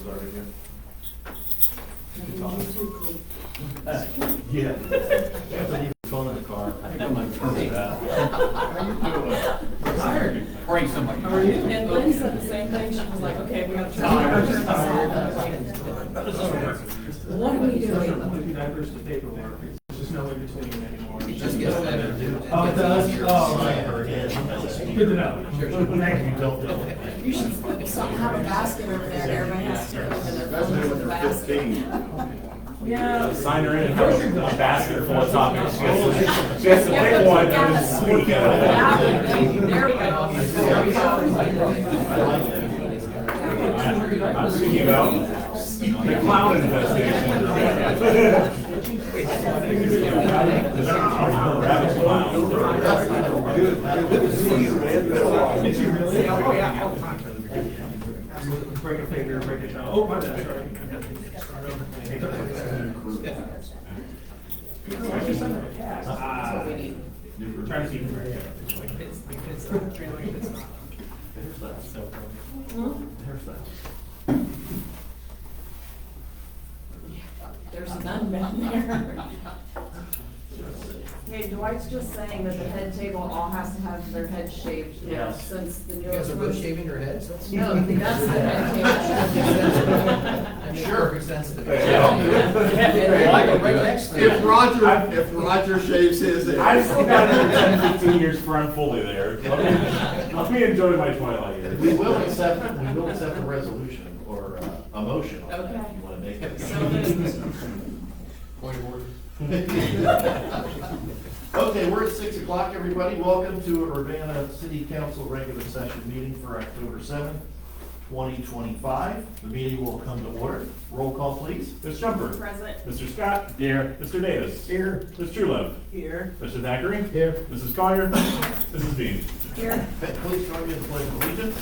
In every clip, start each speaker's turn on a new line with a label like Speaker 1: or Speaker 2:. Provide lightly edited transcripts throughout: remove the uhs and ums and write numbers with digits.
Speaker 1: started here.
Speaker 2: Yeah. Phone in the car. I think I might turn it out.
Speaker 1: How you doing?
Speaker 2: I'm tired. Pray somebody.
Speaker 3: How are you? And Lynn said the same thing. She was like, okay, we gotta try. What are we doing?
Speaker 4: Moving diapers to paperwork. There's just no in between anymore.
Speaker 2: It just gets better.
Speaker 4: Oh, it does? Oh, right. Good to know. Thank you.
Speaker 3: You should have a basket over there. Everybody has to open their phone with a basket. Yeah.
Speaker 1: Sign her in and have a basket full of topics. She has to pick one and just sneak it out.
Speaker 3: There we go.
Speaker 1: I'm thinking about the clown investigation. Rabbit clown.
Speaker 4: Good to see you, man. Did you really? Oh, yeah. Break a finger, break a toe. Oh, my bad, sorry. We're trying to keep it right here.
Speaker 3: There's none down there. Hey, Dwight's just saying that the head table all has to have their head shaved now,
Speaker 2: Yes.
Speaker 3: since the
Speaker 5: You guys
Speaker 3: newest
Speaker 5: are both
Speaker 3: one.
Speaker 5: shaving your heads? That's
Speaker 3: No, that's the head
Speaker 5: I'm sure. Perfect sense to me.
Speaker 6: If Roger shaves his head.
Speaker 1: I've still got another 10, 15 years for I'm fully there. Let me enjoy my twilight years.
Speaker 2: We will accept a resolution or a motion on that if
Speaker 3: Okay.
Speaker 2: you want to make it.
Speaker 3: So moved.
Speaker 5: Point of order.
Speaker 2: Okay, we're at 6 o'clock, everybody. Welcome to Urbana City Council regular session meeting for October 7th, 2025. The meeting will come to order. Roll call, please.
Speaker 1: Ms. Jumper.
Speaker 3: Present.
Speaker 1: Mr. Scott. Here. Mr. Davis. Here. Ms. Truelove.
Speaker 3: Here.
Speaker 1: Mr. Thackeray.
Speaker 4: Here.
Speaker 1: Mrs. Collier. Mrs. Dean.
Speaker 3: Here.
Speaker 2: Please join me in the pledge of allegiance.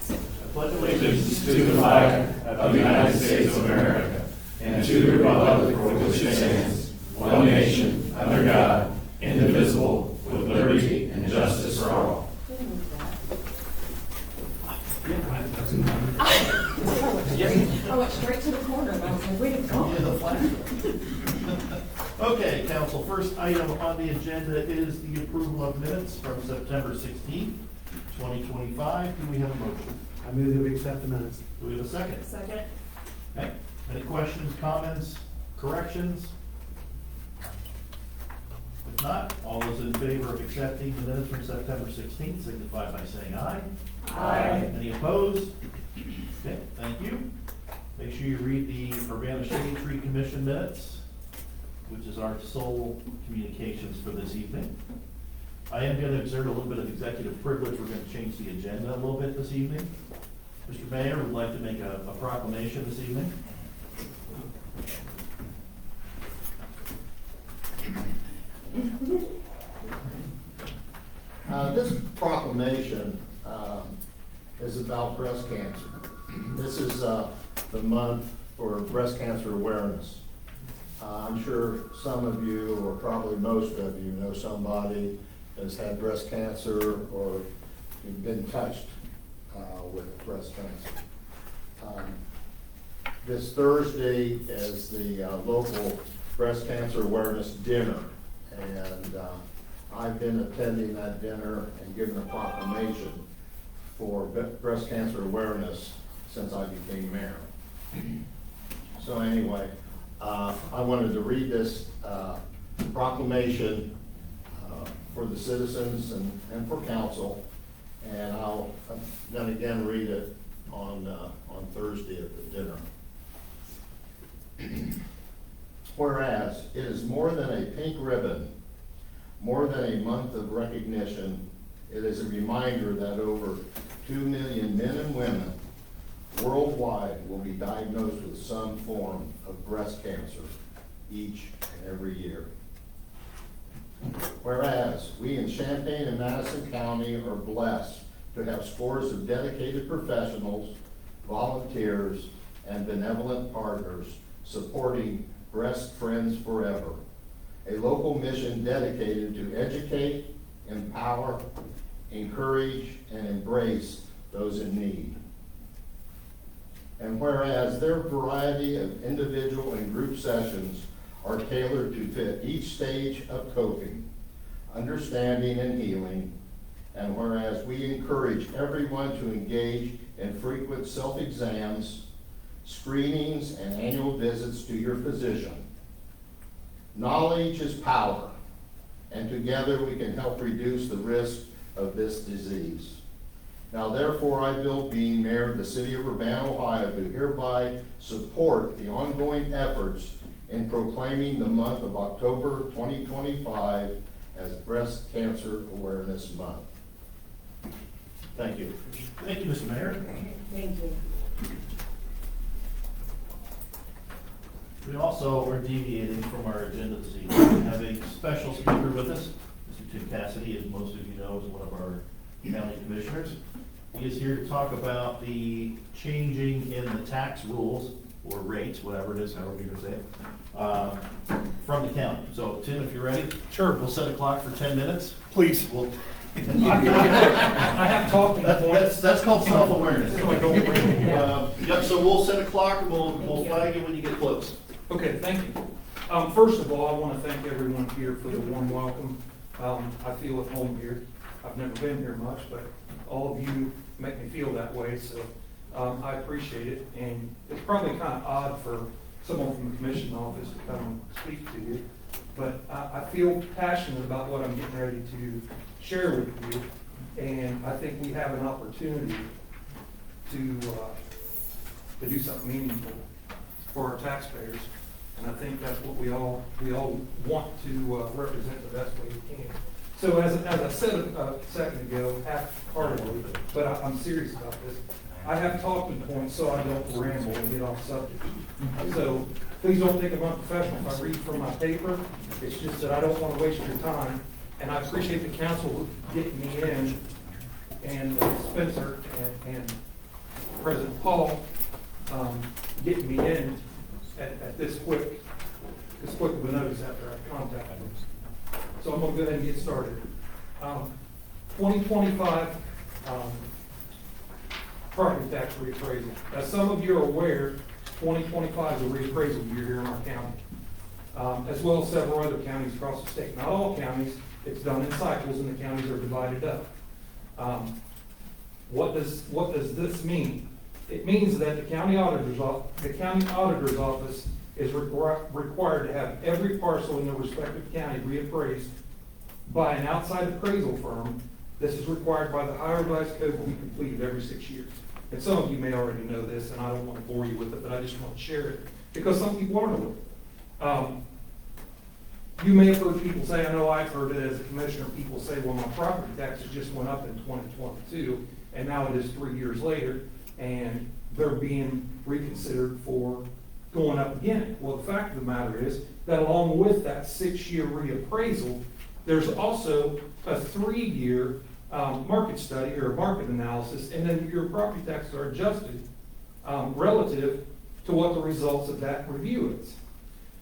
Speaker 2: I pledge
Speaker 7: Allegiance to the flag of the United States of America and to the republic for which it stands, one nation, under God, indivisible, with liberty and justice for all.
Speaker 3: I went straight to the corner, and I was like, wait a minute.
Speaker 2: Okay, council, first item on the agenda is the approval of minutes from September 16th, 2025. Do we have a motion?
Speaker 4: I move that we accept the minutes.
Speaker 2: Do we have a second?
Speaker 3: Second.
Speaker 2: Okay. Any questions, comments, corrections? If not, all those in favor of accepting the minutes from September 16th signify by saying aye.
Speaker 3: Aye.
Speaker 2: Any opposed? Okay, thank you. Make sure you read the Urbana Shade Tree Commission minutes, which is our sole communications for this evening. I am going to exert a little bit of executive privilege. We're going to change the agenda a little bit this evening. Mr. Mayor would like to make a proclamation this evening.
Speaker 6: This proclamation is about breast cancer. This is the month for breast cancer awareness. I'm sure some of you, or probably most of you, know somebody that's had breast cancer or you've been touched with breast cancer. This Thursday is the local breast cancer awareness dinner, and I've been attending that dinner and giving a proclamation for breast cancer awareness since I became mayor. So anyway, I wanted to read this proclamation for the citizens and for council, and I'll then again read it on Thursday at the dinner. Whereas it is more than a pink ribbon, more than a month of recognition, it is a reminder that over 2 million men and women worldwide will be diagnosed with some form of breast cancer each and every year. Whereas we in Champaign and Madison County are blessed to have scores of dedicated professionals, volunteers, and benevolent partners supporting Breast Friends Forever, a local mission dedicated to educate, empower, encourage, and embrace those in need. And whereas their variety of individual and group sessions are tailored to fit each stage of coping, understanding, and healing. And whereas we encourage everyone to engage in frequent self-exams, screenings, and annual visits to your physician. Knowledge is power, and together we can help reduce the risk of this disease. Now therefore, I, Bill Bean, Mayor of the City of Urbana, Ohio, do hereby support the ongoing efforts in proclaiming the month of October 2025 as Breast Cancer Awareness Month. Thank you.
Speaker 2: Thank you, Mr. Mayor.
Speaker 3: Thank you.
Speaker 2: We also are deviating from our agenda this evening. We have a special speaker with us. Mr. Tim Cassidy, as most of you know, is one of our county commissioners. He is here to talk about the changing in the tax rules, or rates, whatever it is, however you're gonna say it, from the county. So Tim, if you're ready.
Speaker 1: Sure.
Speaker 2: We'll set a clock for 10 minutes.
Speaker 1: Please.
Speaker 2: We'll,
Speaker 1: I have talking points.
Speaker 2: that's called self-awareness.
Speaker 1: Okay,
Speaker 2: Yep, so we'll set a clock and we'll flag you when you get close.
Speaker 8: thank you. First of all, I want to thank everyone here for the warm welcome. I feel at home here. I've never been here much, but all of you make me feel that way, so I appreciate it. And it's probably kind of odd for someone from the commission office to come and speak to you, but I feel passionate about what I'm getting ready to share with you, and I think we have an opportunity to do something meaningful for our taxpayers, and I think that's what we all want to represent the best way we can. So as I said a second ago, half-heartedly, but I'm serious about this, I have talking points so I don't ramble and get off subject. So please don't think I'm unprofessional if I read from my paper. It's just that I don't want to waste your time, and I appreciate the council getting me in, and Spencer and President Paul getting me in at this quick of a notice after I contacted them. So I'm going to go ahead and get started. 2025 property tax reappraisal. As some of you are aware, 2025 is a reappraisal year here in our county, as well as several other counties across the state. Not all counties, it's done in cycles and the counties are divided up. What does this mean? It means that the county auditor's office is required to have every parcel in the respective county reappraised by an outside appraisal firm. This is required by the Ohio Revised Code to be completed every 6 years. And some of you may already know this, and I don't want to bore you with it, but I just want to share it because some people aren't aware. You may have heard people say, I know I've heard it as a commissioner, people say, well, my property taxes just went up in 2022, and now it is 3 years later, and they're being reconsidered for going up again. Well, the fact of the matter is that along with that 6-year reappraisal, there's also a 3-year market study or market analysis, and then your property taxes are adjusted relative to what the results of that review is.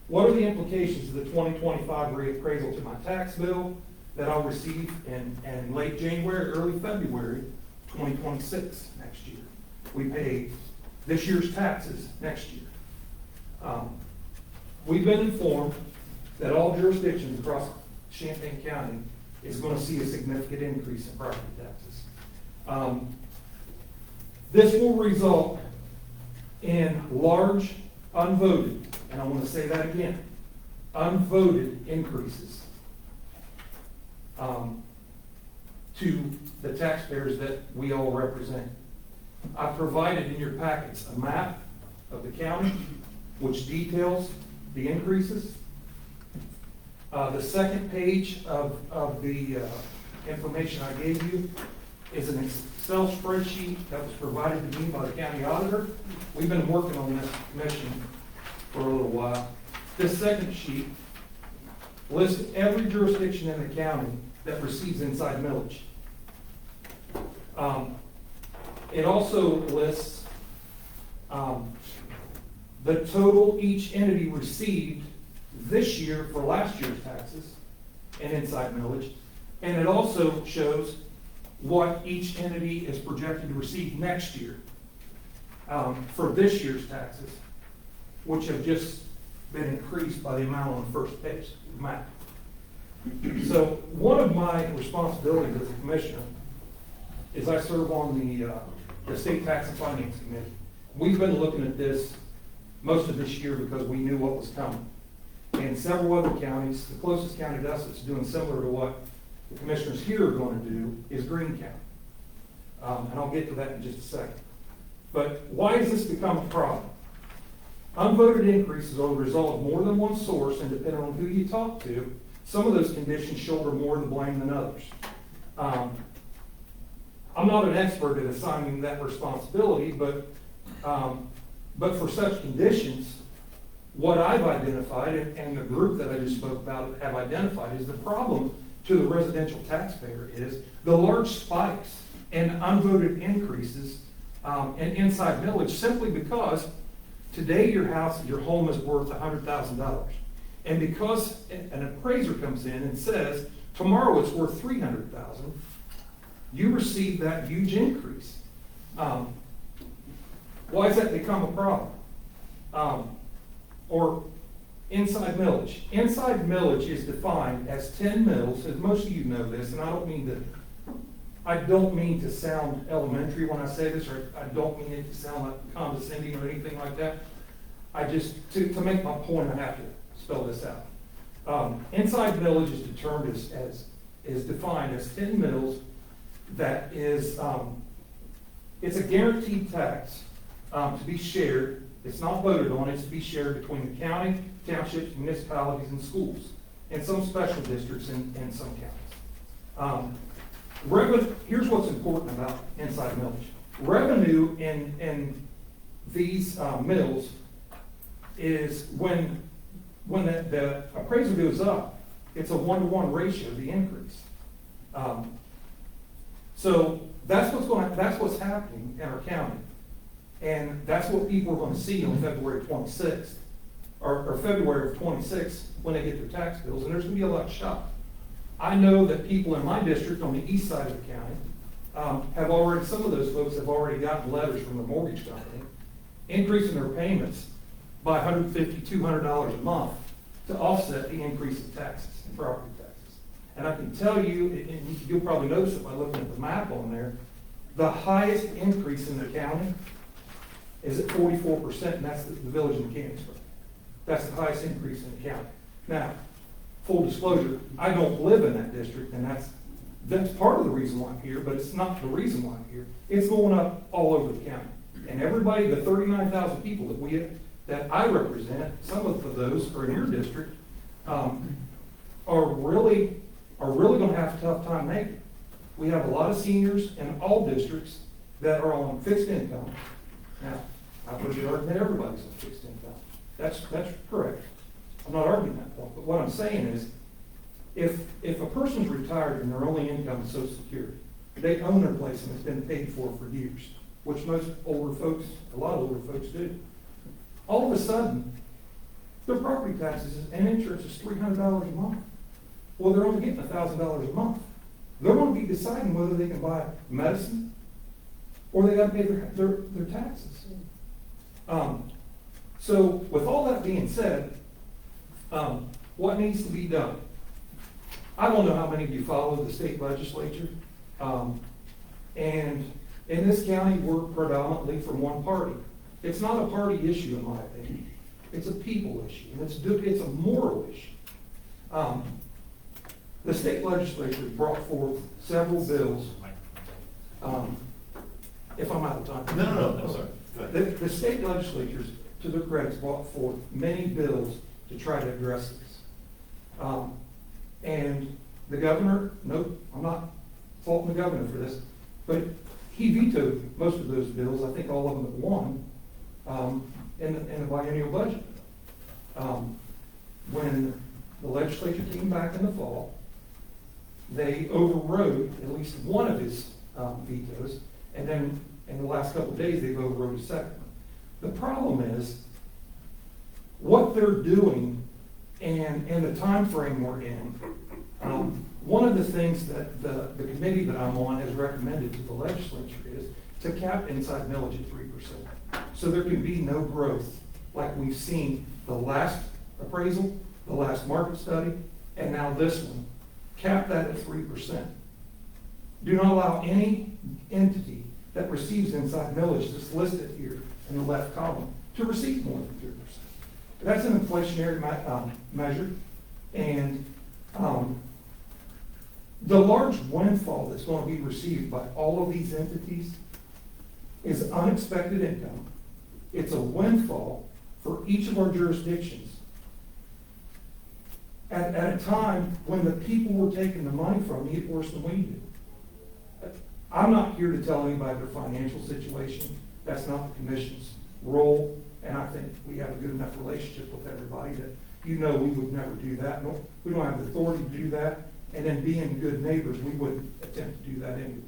Speaker 8: What are the implications of the 2025 reappraisal to my tax bill that I'll receive in late January, early February 2026 next year? We pay this year's taxes next year. We've been informed that all jurisdictions across Champaign County is going to see a significant increase in property taxes. This will result in large unvoted, and I want to say that again, unvoted increases to the taxpayers that we all represent. I've provided in your packets a map of the county which details the increases. The second page of the information I gave you is an Excel spreadsheet that was provided to me by the county auditor. We've been working on this commission for a little while. This second sheet lists every jurisdiction in the county that receives inside millage. It also lists the total each entity received this year for last year's taxes and inside millage. And it also shows what each entity is projected to receive next year. for this year's taxes, which have just been increased by the amount on the first page, map. So one of my responsibilities as a commissioner is I serve on the State Tax and Finance Committee. We've been looking at this most of this year because we knew what was coming. And several other counties, the closest county to us that's doing similar to what the commissioners here are going to do is Greene County. And I'll get to that in just a second. But why has this become a problem? Unvoted increases are the result of more than one source, and depending on who you talk to, some of those conditions shoulder more of the blame than others. I'm not an expert at assigning that responsibility, but for such conditions, what I've identified, and the group that I just spoke about have identified, is the problem to the residential taxpayer is the large spikes and unvoted increases and inside millage, simply because today your home is worth $100,000. And because an appraiser comes in and says, tomorrow it's worth $300,000, you receive that huge increase. Why has that become a problem? Or inside millage. Inside millage is defined as 10 mills, and most of you know this, and I don't mean to sound elementary when I say this, or I don't mean it to sound like condescending or anything like that. I just, to make my point, I have to spell this out. Inside millage is determined is defined as 10 mills that is, it's a guaranteed tax to be shared. It's not voted on, it's to be shared between the county, townships, municipalities, and schools, and some special districts in some counties. Here's what's important about inside millage. Revenue in these mills is when the appraisal goes up, it's a 1-to-1 ratio, the increase. So that's what's happening in our county. And that's what people are going to see on February 26th, or February of 26th, when they get their tax bills, and there's going to be a lot of shock. I know that people in my district on the east side of the county some of those folks have already gotten letters from the mortgage company increasing their payments by $150, $200 a month to offset the increase in taxes, in property taxes. And I can tell you, and you'll probably notice it by looking at the map on there, the highest increase in the county is at 44%, and that's the village of Mechanicsburg. That's the highest increase in the county. Now, full disclosure, I don't live in that district, and that's part of the reason why I'm here, but it's not the reason why I'm here. It's going up all over the county. And everybody, the 39,000 people that I represent, some of those are in your district, are really going to have a tough time making it. We have a lot of seniors in all districts that are on fixed income. Now, I put the argument everybody's on fixed income. That's correct. I'm not arguing that point, but what I'm saying is, if a person's retired and their only income is Social Security, they own their place and it's been paid for years, which most older folks, a lot of older folks do. All of a sudden, their property taxes and insurance is $300 a month. Well, they're only getting $1,000 a month. They're going to be deciding whether they can buy medicine or they got to pay their taxes. So with all that being said, what needs to be done? I don't know how many of you follow the state legislature. And in this county, we're predominantly from one party. It's not a party issue, in my opinion. It's a people issue, and it's a moral issue. The state legislature brought forth several bills. If I'm out of time.
Speaker 2: No, sorry. Go ahead.
Speaker 8: The state legislatures, to their credit, brought forth many bills to try to address this. And the governor, nope, I'm not faulting the governor for this, but he vetoed most of those bills, I think all of them but one, in the biennial budget. When the legislature came back in the fall, they overrode at least one of his vetoes, and then in the last couple of days, they've overrode a second one. The problem is, what they're doing and the time frame we're in, one of the things that the committee that I'm on has recommended to the legislature is to cap inside millage at 3%. so there can be no growth like we've seen the last appraisal, the last market study, and now this one. Cap that at 3%. Do not allow any entity that receives inside millage that's listed here in the left column to receive more than 3%. That's an inflationary measure, and the large windfall that's going to be received by all of these entities is unexpected income. It's a windfall for each of our jurisdictions at a time when the people we're taking the money from need it worse than we do. I'm not here to tell anybody their financial situation. That's not the commission's role, and I think we have a good enough relationship with everybody that we would never do that. No, we don't have the authority to do that, and then being good neighbors, we wouldn't attempt to do that anyways.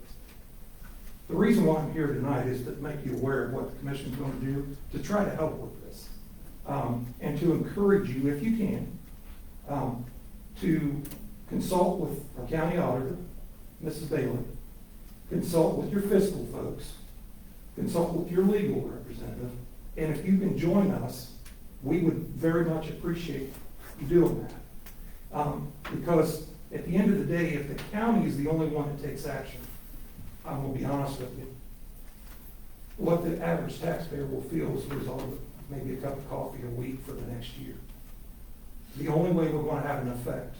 Speaker 8: The reason why I'm here tonight is to make you aware of what the commission's going to do to try to help with this, and to encourage you, if you can, to consult with our county auditor, Mrs. Bailey, consult with your fiscal folks, consult with your legal representative, and if you can join us, we would very much appreciate you doing that. Because at the end of the day, if the county is the only one that takes action, I'm going to be honest with you, what the average taxpayer will feel as a result of maybe a cup of coffee a week for the next year. The only way we're going to have an effect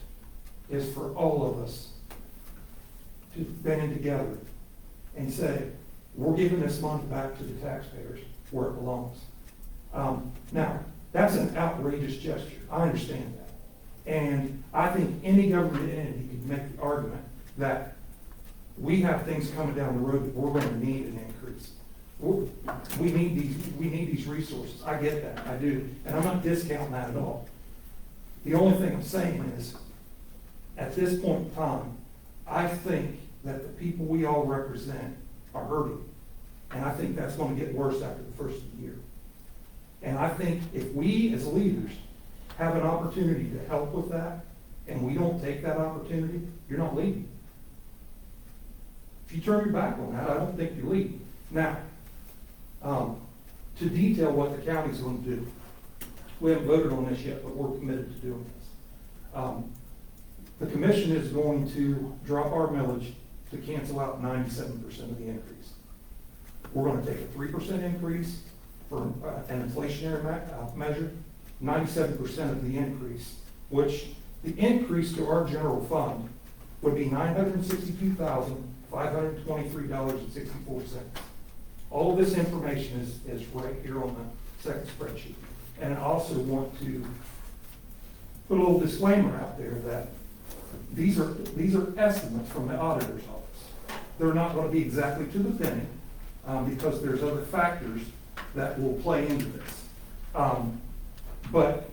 Speaker 8: is for all of us to band together and say, we're giving this money back to the taxpayers where it belongs. Now, that's an outrageous gesture. I understand that. And I think any government entity can make the argument that we have things coming down the road that we're going to need an increase. We need these resources. I get that. I do. And I'm not discounting that at all. The only thing I'm saying is, at this point in time, I think that the people we all represent are hurting. And I think that's going to get worse after the first of the year. And I think if we as leaders have an opportunity to help with that, and we don't take that opportunity, you're not leading. If you turn your back on that, I don't think you're leading. Now, to detail what the county's going to do, we haven't voted on this yet, but we're committed to doing this. The commission is going to drop our millage to cancel out 97% of the increase. We're going to take a 3% increase for an inflationary measure, 97% of the increase, which the increase to our general fund would be $962,523.64. All of this information is right here on the second spreadsheet. And I also want to put a little disclaimer out there that these are estimates from the auditor's office. They're not going to be exactly to the penny, because there's other factors that will play into this. But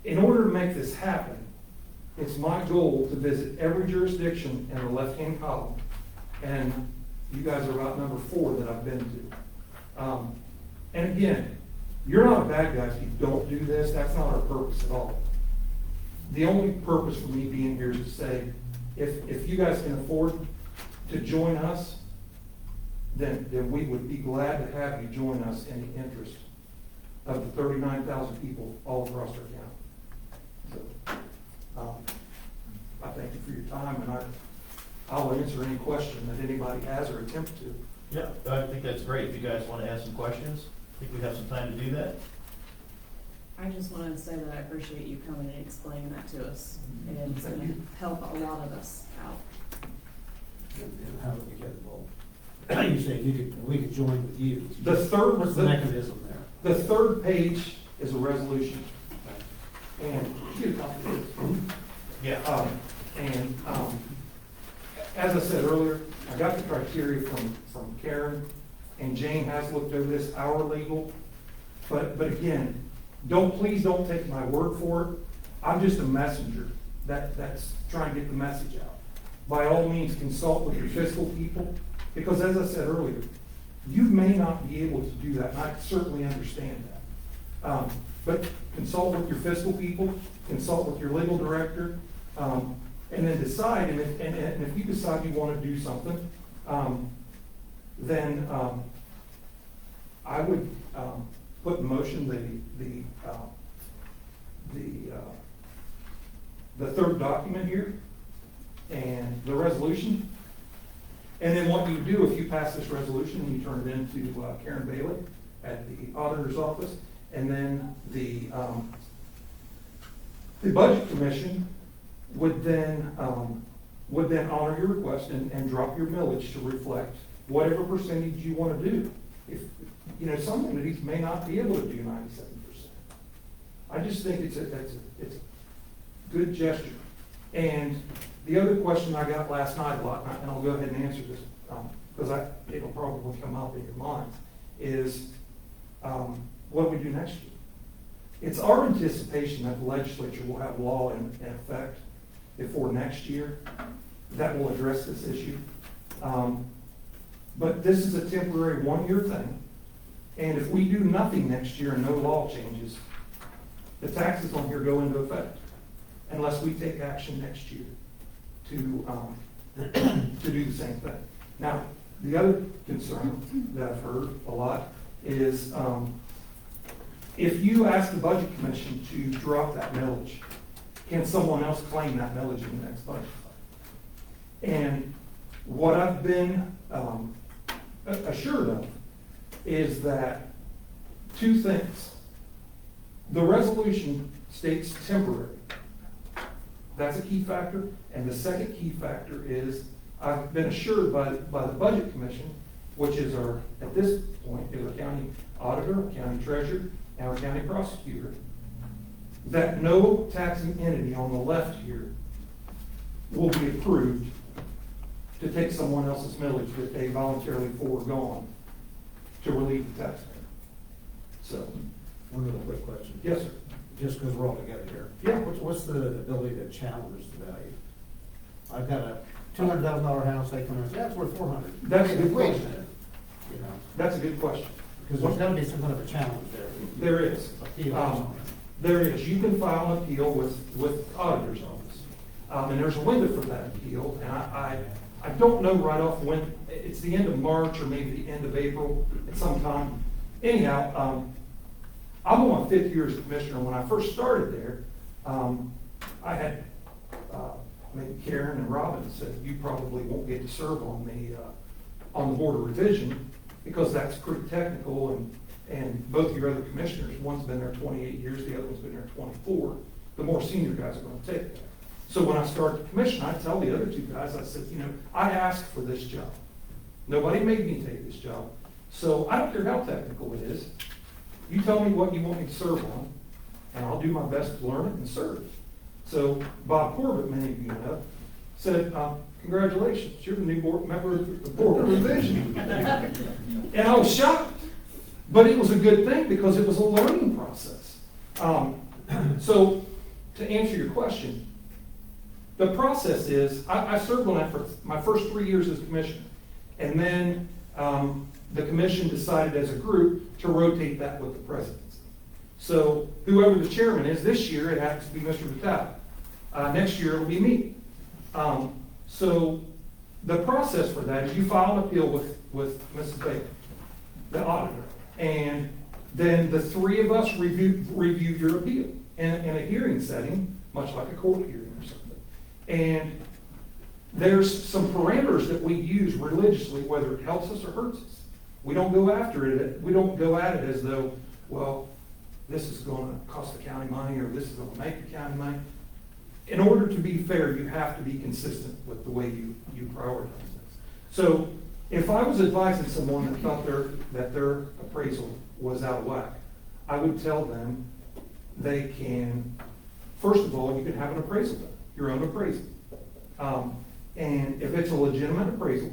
Speaker 8: in order to make this happen, it's my goal to visit every jurisdiction in the left-hand column, and you guys are about number 4 that I've been to. And again, you're not a bad guy if you don't do this. That's not our purpose at all. The only purpose for me being here is to say, if you guys can afford to join us, then we would be glad to have you join us in the interest of the 39,000 people all across our county. So, I thank you for your time, and I'll answer any question that anybody has or attempt to.
Speaker 2: Yeah, I think that's great. If you guys want to ask some questions, I think we have some time to do that.
Speaker 3: I just wanted to say that I appreciate you coming and explaining that to us. And it's going to help a lot of us out.
Speaker 5: And how would we get involved? You say we could join with you.
Speaker 8: What's
Speaker 5: the mechanism there?
Speaker 8: The third page is a resolution. And
Speaker 2: Yeah.
Speaker 8: As I said earlier, I got the criteria from Karen, and Jane has looked over this, our legal. But again, please don't take my word for it. I'm just a messenger that's trying to get the message out. By all means, consult with your fiscal people, because as I said earlier, you may not be able to do that, and I certainly understand that. But consult with your fiscal people, consult with your legal director, and then decide. And if you decide you want to do something, then I I would, put in motion the third document here and the resolution. And then what you do, if you pass this resolution, you turn it into Karen Bailey at the auditor's office, and then the budget commission would then honor your request and drop your millage to reflect whatever percentage you want to do. If, you know, some entities may not be able to do 97%. I just think it's a good gesture. And the other question I got last night a lot, and I'll go ahead and answer this, because it'll probably come up in your minds, is what do we do next year? It's our anticipation that the legislature will have law in effect before next year that will address this issue. But this is a temporary one-year thing. And if we do nothing next year and no law changes, the taxes on here go into effect unless we take action next year to do the same thing. Now, the other concern that I've heard a lot is if you ask the Budget Commission to drop that millage, can someone else claim that millage in the next budget? And what I've been assured of is that two things. The resolution states temporary. That's a key factor. And the second key factor is I've been assured by the Budget Commission, which is at this point, is our county auditor, our county treasurer, and our county prosecutor, that no taxing entity on the left here will be approved to take someone else's millage that they voluntarily foregone to relieve the taxpayer. So,
Speaker 5: One little quick question.
Speaker 8: yes, sir.
Speaker 5: Just because we're all together here.
Speaker 8: Yeah.
Speaker 5: What's the ability to challenge the value? I've got a $200,000 house, they come in and say, yeah, it's worth 400.
Speaker 8: That's a good
Speaker 5: Wait a
Speaker 8: question.
Speaker 5: minute, you know,
Speaker 8: That's a good question.
Speaker 5: because there's gotta be some kind of a challenge there.
Speaker 8: There is.
Speaker 5: Appeal or something.
Speaker 8: There is. You can file an appeal with the auditor's office. And there's a window for that appeal, and I don't know right off when, it's the end of March or maybe the end of April at some time. Anyhow, I'm on my 5th year as a commissioner. When I first started there, I had maybe Karen and Robin said, you probably won't get to serve on the Board of Revision because that's pretty technical, and both your other commissioners, one's been there 28 years, the other one's been there 24. The more senior guys are going to take that. So when I started the commission, I tell the other two guys, I said, you know, I asked for this job. Nobody made me take this job. So I don't care how technical it is. You tell me what you want me to serve on, and I'll do my best to learn it and serve. So Bob Corbett, many of you know, said, congratulations, you're the new member of the Board of Revision. And I was shocked. But it was a good thing because it was a learning process. So to answer your question, the process is, I served on that for my first 3 years as commissioner. And then the commission decided as a group to rotate that with the presidency. So whoever the chairman is this year, it happens to be Mr. Vitale. Next year it'll be me. So the process for that is you file an appeal with Mrs. Baker, the auditor. And then the three of us review your appeal in a hearing setting, much like a court hearing or something. And there's some parameters that we use religiously, whether it helps us or hurts us. We don't go after it. We don't go at it as though, well, this is going to cost the county money or this is going to make the county money. In order to be fair, you have to be consistent with the way you prioritize things. So if I was advising someone that thought their appraisal was out of whack, I would tell them they can, first of all, you can have an appraisal done, your own appraisal. And if it's a legitimate appraisal,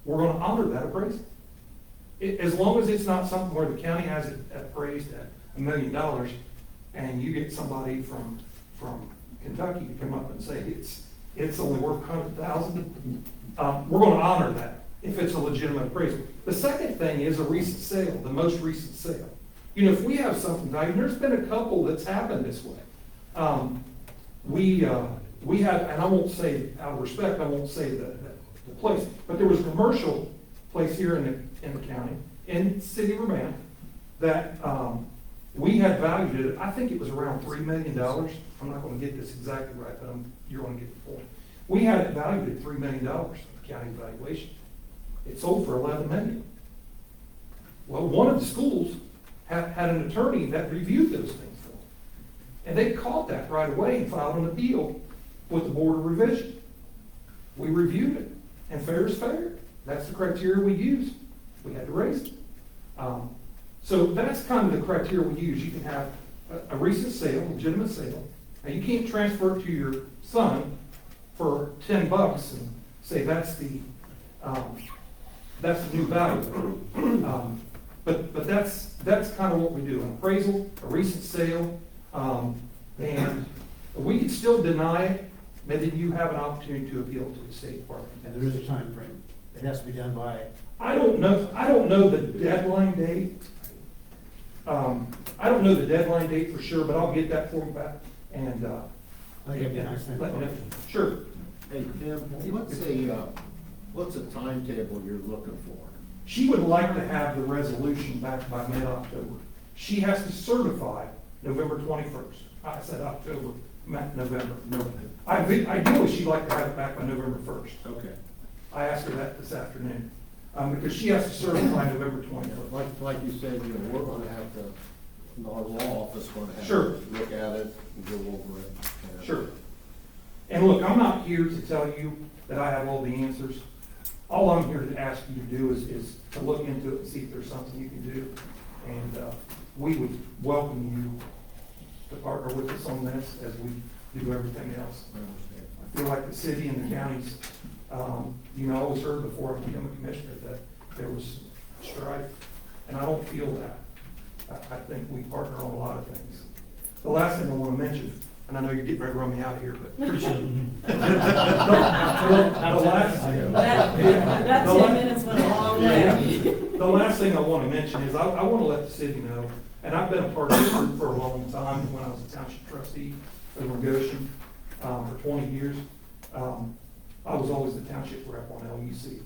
Speaker 8: we're going to honor that appraisal. As long as it's not something where the county has it appraised at $1 million and you get somebody from Kentucky to come up and say it's only worth $100,000, we're going to honor that if it's a legitimate appraisal. The second thing is a recent sale, the most recent sale. You know, if we have something valued, there's been a couple that's happened this way. We had, and I won't say, out of respect, I won't say the place, but there was a commercial place here in the county in the city of Urbana that, we had valued it, I think it was around $3 million. I'm not gonna get this exactly right, but you're gonna get the point. We had it valued at $3 million, the county valuation. It sold for $11 million. Well, one of the schools had an attorney that reviewed those things for them. And they caught that right away and filed an appeal with the Board of Revision. We reviewed it, and fair is fair. That's the criteria we used. We had to raise it. So that's kind of the criteria we use. You can have a recent sale, legitimate sale. Now, you can't transfer it to your son for $10 and say that's the new value. But that's kind of what we do. An appraisal, a recent sale, and we can still deny it, but then you have an opportunity to appeal to the State Department.
Speaker 5: And there is a time frame. It has to be done by,
Speaker 8: I don't know the deadline date. I don't know the deadline date for sure, but I'll get that for you back and,
Speaker 5: I think it'd be a nice thing.
Speaker 8: let me know. Sure.
Speaker 6: Hey, Tim, what's a timetable you're looking for?
Speaker 8: She would like to have the resolution back by mid-October. She has to certify November 21st. I said October, meant November. Ideally, she'd like to have it back by November 1st.
Speaker 6: Okay.
Speaker 8: I asked her that this afternoon, because she has to certify November 21st.
Speaker 6: Like you said, we're gonna have to, our law office gonna have
Speaker 8: Sure.
Speaker 6: to look at it and go over it.
Speaker 8: Sure. And look, I'm not here to tell you that I have all the answers. All I'm here to ask you to do is to look into it and see if there's something you can do. And we would welcome you to partner with us on this as we do everything else. I feel like the city and the counties, I always heard before I became a commissioner that there was strife, and I don't feel that. I think we partner on a lot of things. The last thing I want to mention, and I know you're getting ready to run me out of here, but appreciate it. The last thing.
Speaker 3: That 10 minutes went a long way.
Speaker 8: The last thing I want to mention is I want to let the city know, and I've been a part of this group for a long time, when I was a township trustee over in Goshen, for 20 years. I was always the township rep on LUC,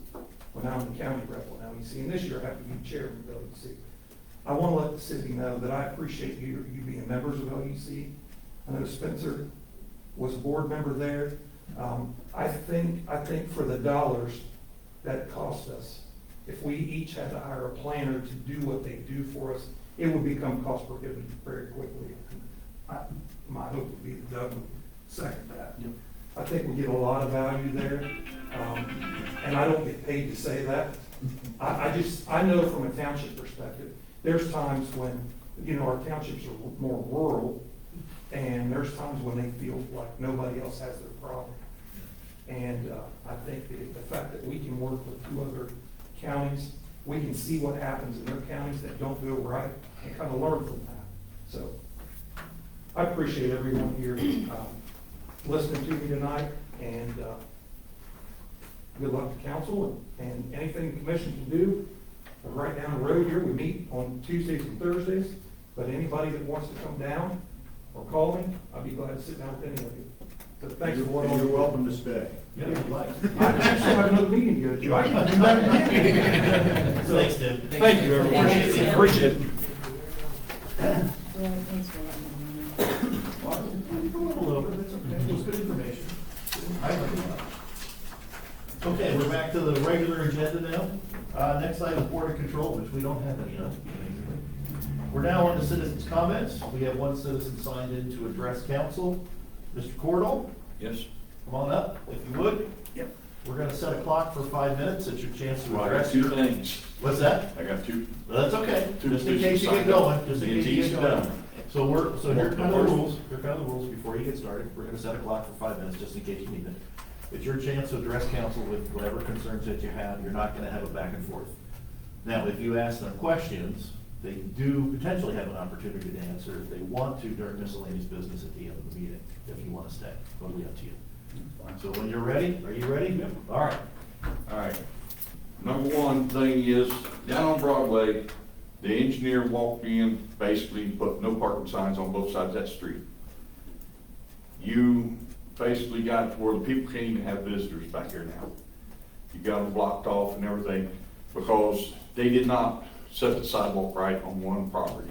Speaker 8: when I'm the county rep on LUC, and this year I have to be chairman of LUC. I want to let the city know that I appreciate you being members of LUC. I know Spencer was a board member there. I think for the dollars that it cost us, if we each had to hire a planner to do what they do for us, it would become cost prohibitive very quickly. My hope would be that Doug would second that. I think we get a lot of value there, and I don't get paid to say that. I know from a township perspective, there's times when, our townships are more rural, and there's times when they feel like nobody else has their problem. And I think the fact that we can work with 2 other counties, we can see what happens in their counties that don't do it right, and kind of learn from that. So I appreciate everyone here listening to me tonight, and good luck to council, and anything the commission can do. Right down the road here, we meet on Tuesdays and Thursdays, but anybody that wants to come down or call me, I'll be glad to sit down with any of you. So thanks for what
Speaker 6: You're welcome to stay.
Speaker 8: Yeah, I actually have another meeting to go to. I can do that. So,
Speaker 2: Thanks, Tim.
Speaker 8: thank you, everyone.
Speaker 3: Thanks, Tim.
Speaker 8: Appreciate it.
Speaker 3: Well, thanks for letting me know.
Speaker 2: A little bit, that's okay, it was good information. Okay, we're back to the regular agenda now. Next item, Board of Control, which we don't have any of. We're now on to citizens' comments. We have one citizen signed in to address council. Mr. Cordell,
Speaker 7: Yes.
Speaker 2: come on up, if you would.
Speaker 8: Yep.
Speaker 2: We're gonna set a clock for 5 minutes. It's your chance to
Speaker 7: Well, I got
Speaker 2: address
Speaker 7: 2
Speaker 2: your...
Speaker 7: things.
Speaker 2: What's that?
Speaker 7: I got 2.
Speaker 2: That's okay,
Speaker 7: Two
Speaker 2: just in case you get
Speaker 7: signed up.
Speaker 2: going, just in case you
Speaker 7: It's
Speaker 2: get going.
Speaker 7: done.
Speaker 2: So here are kind of the rules, before you get started. We're gonna set a clock for 5 minutes, just in case you need it. It's your chance to address council with whatever concerns that you have. You're not gonna have a back and forth. Now, if you ask them questions, they do potentially have an opportunity to answer if they want to during miscellaneous business at the end of the meeting, if you wanna stay. Totally up to you. So when you're ready, are you ready?
Speaker 7: Yep.
Speaker 2: All right.
Speaker 7: All right. Number one thing is, down on Broadway, the engineer walked in, basically put no parking signs on both sides of that street. You basically got it to where the people can't even have visitors back here now. You got them blocked off and everything, because they did not
Speaker 9: set the sidewalk right on one property.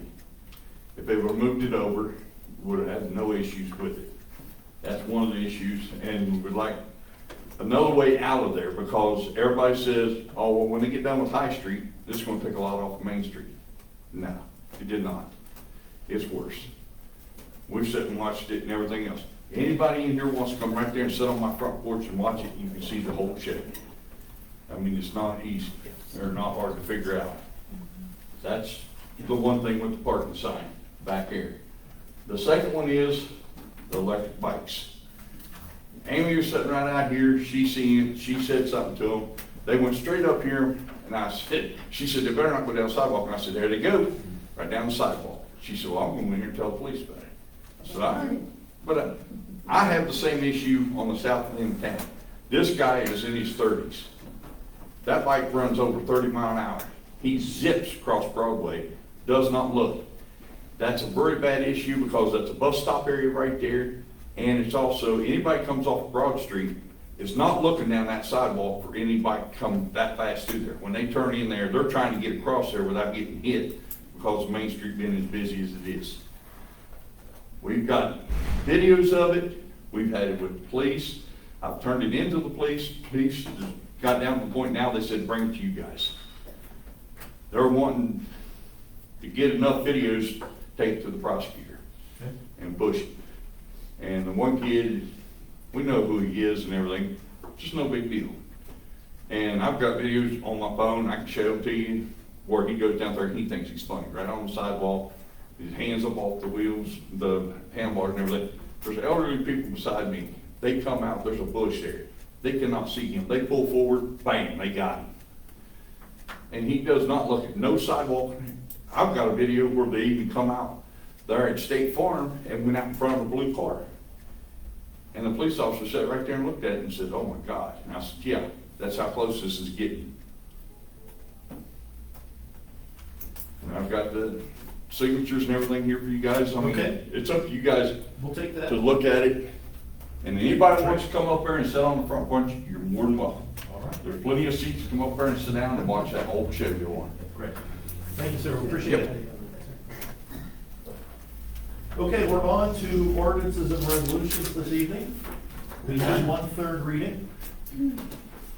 Speaker 9: If they would've moved it over, would have had no issues with it. That's one of the issues, and we would like another way out of there, because everybody says, oh, well, when they get done with High Street, this is gonna take a lot off of Main Street. No, it did not. It's worse. We've sat and watched it and everything else. Anybody in here wants to come right there and sit on my front porch and watch it, you can see the whole shed. I mean, it's not easy, or not hard to figure out. That's the one thing with the parking sign back here. The second one is the electric bikes. Amy was sitting right out here, she seen it, she said something to them. They went straight up here, and I said, she said, they better not go down the sidewalk. And I said, there they go, right down the sidewalk. She said, well, I'm going to go in here and tell the police about it. I said, all right. But I have the same issue on the south end of town. This guy is in his 30s. That bike runs over 30 miles an hour. He zips across Broadway, does not look. That's a very bad issue because that's a bus stop area right there. And it's also, anybody comes off Broad Street, is not looking down that sidewalk for any bike to come that fast through there. When they turn in there, they're trying to get across there without getting hit because of Main Street being as busy as it is. We've got videos of it. We've had it with the police. I've turned it into the police. Police got down to the point now they said, bring it to you guys. They're wanting to get enough videos, take it to the prosecutor and push it. And the one kid, we know who he is and everything, just no big deal. And I've got videos on my phone, I can show them to you, where he goes down there and he thinks he's funny, right on the sidewalk, his hands up off the wheels, the handlebars and everything. There's elderly people beside me, they come out, there's a bush there. They cannot see him, they pull forward, bam, they got him. And he does not look at no sidewalk. I've got a video where they even come out there at State Farm and went out in front of a blue car. And the police officer sat right there and looked at it and said, oh my God. And I said, yeah, that's how close this is getting. And I've got the signatures and everything here for you guys. I mean,
Speaker 2: Okay.
Speaker 9: it's up to you guys
Speaker 2: We'll take that.
Speaker 9: to look at it. And anybody wants to come up there and sit on the front porch, you're more than welcome.
Speaker 2: All right.
Speaker 9: There's plenty of seats to come up there and sit down and watch that whole show go on.
Speaker 2: Great. Thank you, sir. We appreciate
Speaker 9: Yep.
Speaker 2: it. Okay, we're on to ordinances and resolutions this evening. We have one third reading.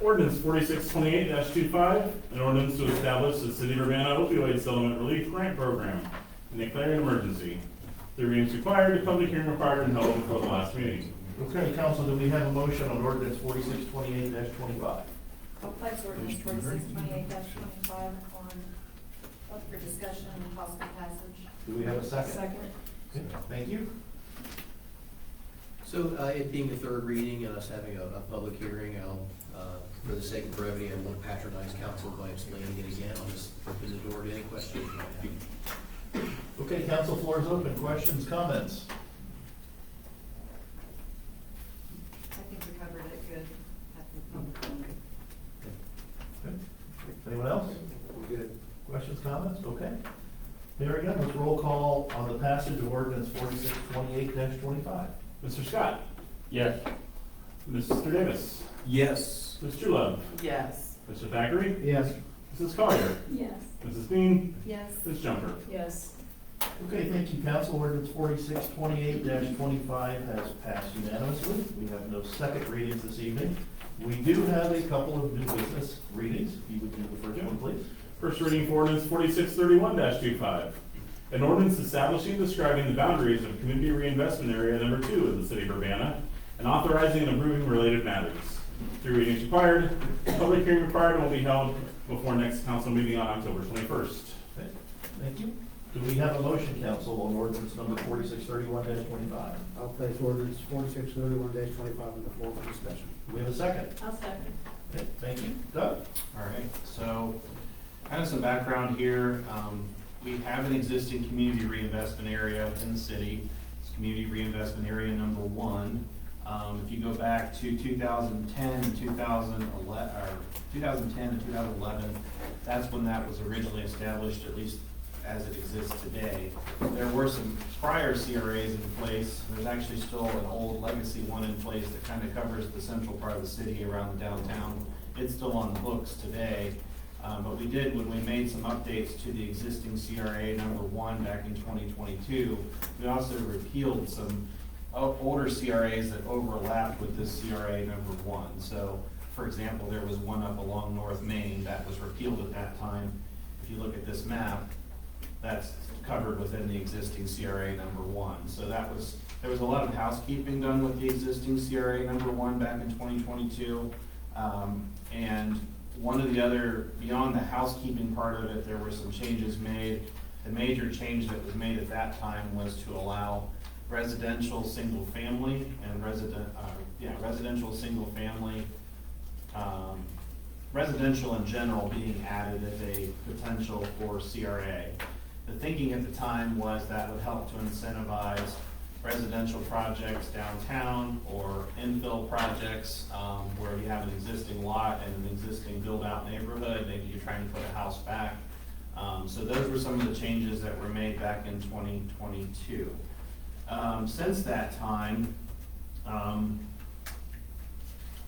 Speaker 1: Ordinance 4628-25, an ordinance to establish the City of Urbana opioid settlement relief grant program and declaring an emergency. The readings required, the public hearing required, and held before the last meeting.
Speaker 2: Okay, council, do we have a motion on ordinance 4628-25?
Speaker 3: I'll place ordinance 4628-25 on, up for discussion and possible passage.
Speaker 2: Do we have a second?
Speaker 3: Second.
Speaker 2: Okay, thank you.
Speaker 10: So it being the third reading and us having a public hearing, I'll, for the sake of brevity, I won't patronize council by explaining it again. I'll just open the door to any questions you might have.
Speaker 2: Okay, council, floor is open. Questions, comments?
Speaker 3: I think we covered it good at the public hearing.
Speaker 2: Okay. Anyone else?
Speaker 5: We're good.
Speaker 2: Questions, comments? Okay. There again, let's roll call on the passage of ordinance 4628-25.
Speaker 1: Mr. Scott? Yes. Mr. Davis?
Speaker 10: Yes.
Speaker 1: Mr. Love?
Speaker 3: Yes.
Speaker 1: Mr. Thackeray?
Speaker 5: Yes.
Speaker 1: Mrs. Collier?
Speaker 3: Yes.
Speaker 1: Mrs. Bean?
Speaker 3: Yes.
Speaker 1: Ms. Jumper?
Speaker 3: Yes.
Speaker 2: Okay, thank you, council. Ordinance 4628-25 has passed unanimously. We have no second readings this evening. We do have a couple of new business readings. If you would do the first one, please.
Speaker 1: First reading for ordinance 4631-25. An ordinance establishing and describing the boundaries of community reinvestment area number 2 of the City of Urbana and authorizing and approving related matters. 3 readings required. Public hearing required and will be held before next council meeting on October 21st.
Speaker 2: Okay, thank you. Do we have a motion, council, on ordinance number 4631-25?
Speaker 5: I'll place ordinance 4631-25 on the floor for discussion.
Speaker 2: Do we have a second?
Speaker 3: I'll second.
Speaker 2: Okay, thank you. Doug?
Speaker 11: All right, so kind of some background here. We have an existing community reinvestment area in the city. It's community reinvestment area number 1. If you go back to 2010 and 2011, that's when that was originally established, at least as it exists today. There were some prior CRAs in place. There's actually still an old legacy one in place that kind of covers the central part of the city around the downtown. It's still on the books today. But we did, when we made some updates to the existing CRA number 1 back in 2022, we also repealed some older CRAs that overlapped with this CRA number 1. So, for example, there was one up along North Main that was repealed at that time. If you look at this map, that's covered within the existing CRA number 1. So there was a lot of housekeeping done with the existing CRA number 1 back in 2022. And one of the other, beyond the housekeeping part of it, there were some changes made. The major change that was made at that time was to allow residential single family and residential single family, residential in general being added as a potential for CRA. The thinking at the time was that would help to incentivize residential projects downtown or infill projects where you have an existing lot and an existing build-out neighborhood, maybe you're trying to put a house back. So those were some of the changes that were made back in 2022. Since that time,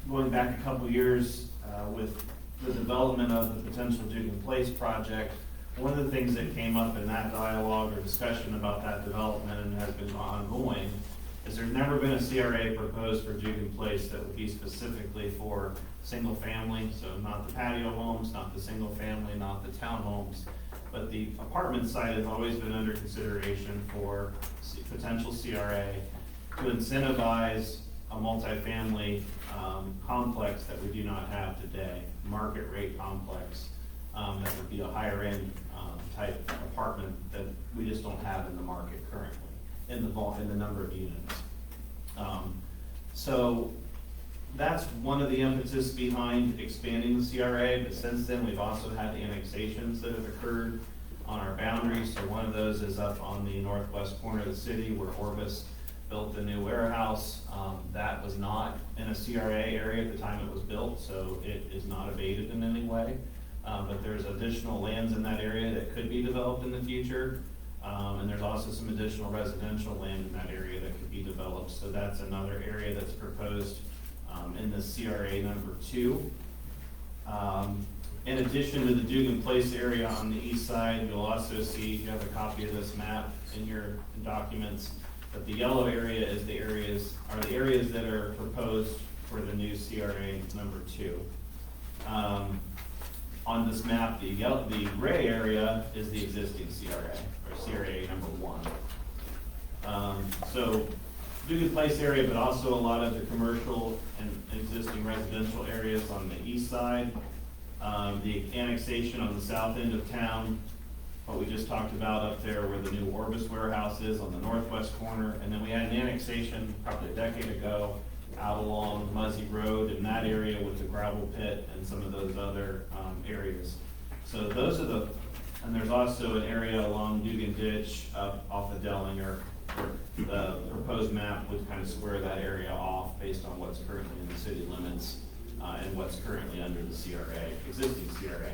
Speaker 11: going back a couple years with the development of the potential Dugan Place project, one of the things that came up in that dialogue or discussion about that development and has been ongoing is there's never been a CRA proposed for Dugan Place that would be specifically for single family, so not the patio homes, not the single family, not the townhomes, but the apartment site has always been under consideration for potential CRA to incentivize a multifamily complex that we do not have today, market rate complex. That would be a higher end type apartment that we just don't have in the market currently, in the number of units. So that's one of the impetus behind expanding the CRA, but since then we've also had annexations that have occurred on our boundaries. So one of those is up on the northwest corner of the city where Orbis built the new warehouse. That was not in a CRA area at the time it was built, so it is not abated in any way. But there's additional lands in that area that could be developed in the future. And there's also some additional residential land in that area that could be developed. So that's another area that's proposed in the CRA number 2. In addition to the Dugan Place area on the east side, you'll also see, you have a copy of this map in your documents, but the yellow area is the areas that are proposed for the new CRA number 2. On this map, the gray area is the existing CRA, or CRA number 1. So Dugan Place area, but also a lot of the commercial and existing residential areas on the east side. The annexation on the south end of town, what we just talked about up there where the new Orbis warehouse is on the northwest corner. And then we had an annexation probably a decade ago out along Muzzy Road in that area with the gravel pit and some of those other areas. So those are and there's also an area along Dugan Ditch up off of Dellinger where the proposed map would kind of square that area off based on what's currently in the city limits and what's currently under the CRA, existing CRA.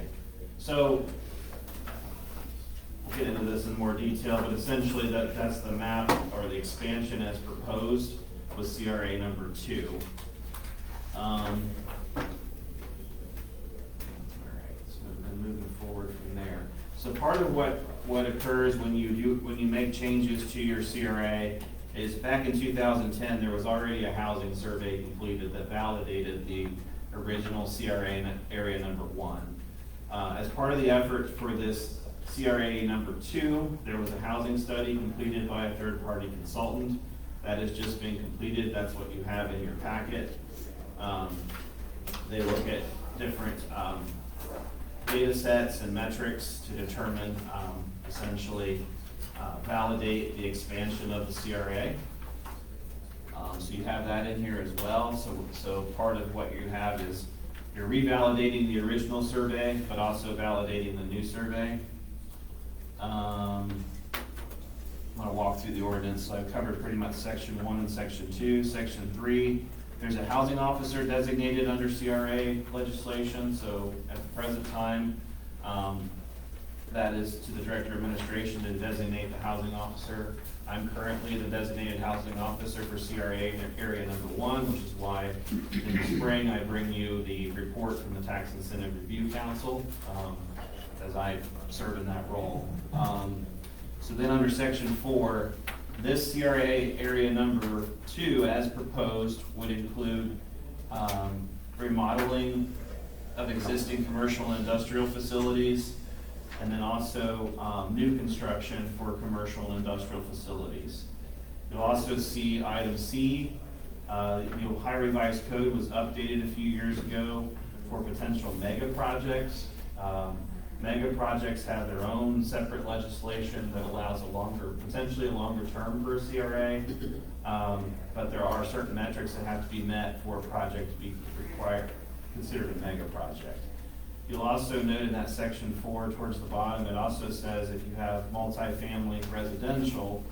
Speaker 11: So we'll get into this in more detail, but essentially that's the map or the expansion as proposed with CRA number 2. All right, so then moving forward from there. So part of what occurs when you make changes to your CRA is back in 2010 there was already a housing survey completed that validated the original CRA area number 1. As part of the effort for this CRA number 2, there was a housing study completed by a third-party consultant. That has just been completed. That's what you have in your packet. They look at different data sets and metrics to determine, essentially, validate the expansion of the CRA. So you have that in here as well. So part of what you have is you're revalidating the original survey, but also validating the new survey. I'm going to walk through the ordinance. So I've covered pretty much section 1 and section 2. Section 3, there's a housing officer designated under CRA legislation. So at the present time, that is to the Director of Administration to designate the housing officer. I'm currently the designated housing officer for CRA area number 1, which is why in the spring I bring you the report from the Tax Incentive Review Council, as I serve in that role. So then under section 4, this CRA area number 2, as proposed, would include remodeling of existing commercial and industrial facilities, and then also new construction for commercial and industrial facilities. You'll also see item C, the Ohio Revised Code was updated a few years ago for potential mega projects. Mega projects have their own separate legislation that allows potentially a longer term for a CRA, but there are certain metrics that have to be met for a project to be considered a mega project. You'll also note in that section 4 towards the bottom, it also says if you have multifamily residential,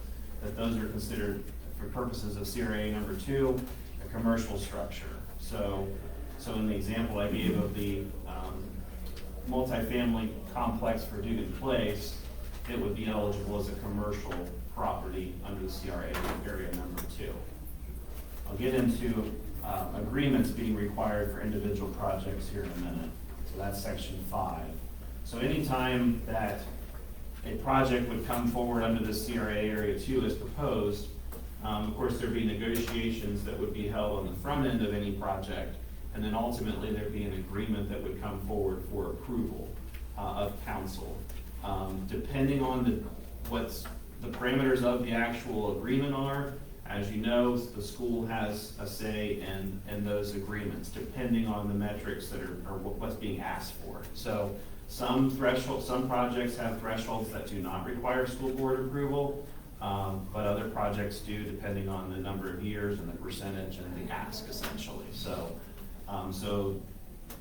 Speaker 11: that those are considered, for purposes of CRA number 2, a commercial structure. So in the example I gave of the multifamily complex for Dugan Place, it would be eligible as a commercial property under the CRA area number 2. I'll get into agreements being required for individual projects here in a minute. So that's section 5. So anytime that a project would come forward under the CRA area 2 as proposed, of course there'd be negotiations that would be held on the front end of any project, and then ultimately there'd be an agreement that would come forward for approval of council. Depending on what the parameters of the actual agreement are, as you know, the school has a say in those agreements, depending on the metrics that are what's being asked for. So some projects have thresholds that do not require school board approval, but other projects do, depending on the number of years and the percentage and the ask, essentially. So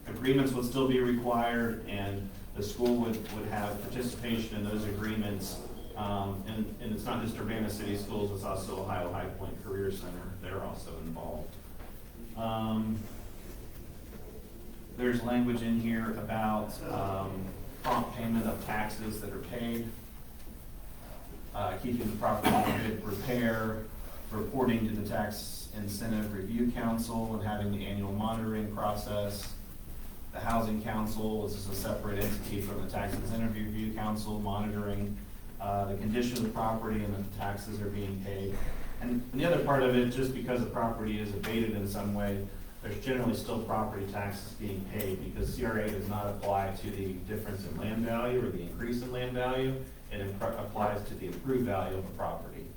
Speaker 11: agreements would still be required, and the school would have participation in those agreements. And it's not just Urbana City Schools, it's also Ohio High Point Career Center. They're also involved. There's language in here about prompt payment of taxes that are paid, keeping the property in good repair, reporting to the Tax Incentive Review Council, and having the annual monitoring process. The Housing Council is a separate entity from the Tax Incentive Review Council, monitoring the condition of the property and that the taxes are being paid. And the other part of it, just because the property is abated in some way, there's generally still property taxes being paid, because CRA does not apply to the difference in land value or the increase in land value. It applies to the approved value of a property.